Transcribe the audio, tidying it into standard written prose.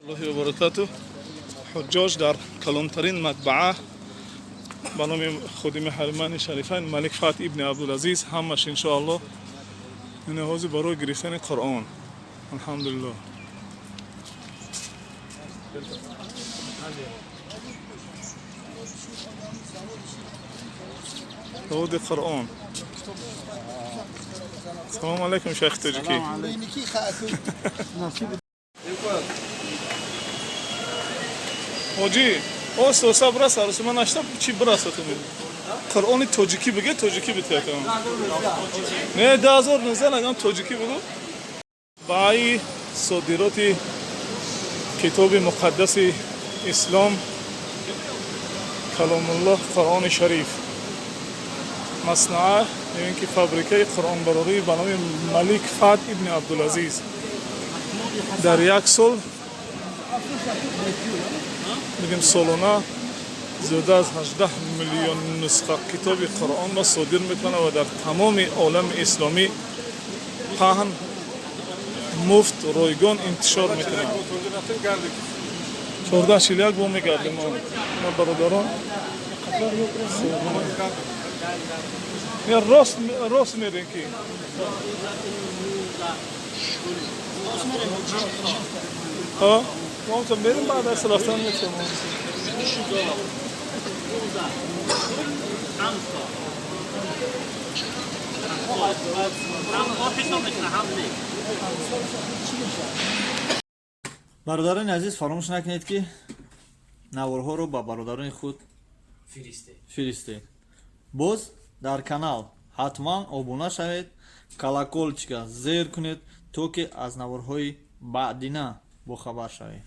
الله وبركاته. حجاج در کلانترین مطبعه به نام خادم حرمین شریفین ملک فتح ابن عبدالعزیز همش انشاءالله این حوضی برای گرفتن قرآن. الحمدلله. حوض قرآن. سلام علیکم شیخ تاجیکی. حاجی او سوسا برس عروس من اشتا چی برس تو می قرآن تاجیکی بگه تاجیکی بتیکم نه 2019 نگم تاجیکی بگو بای صادرات کتاب مقدس اسلام کلام الله قرآن شریف مصنع این که فابریکه قرآن براری به نام ملک فتح ابن عبدالعزیز در یک سال میگیم سالانه زیاده از 18 میلیون نسخه کتاب قرآن را صادر میکنه و در تمام عالم اسلامی پهن مفت رایگان انتشار میکنه. 1441 با میگردیم ما برادران یا راست میرین که ها ما هم بریم بعد از رفتن میتونم برادران عزیز فراموش نکنید که نوارها رو با برادران خود فرستید. باز در کانال حتما ابونه شوید، کلاکولچکا زیر کنید تا که از نوارهای بعدینه با خبر شوید.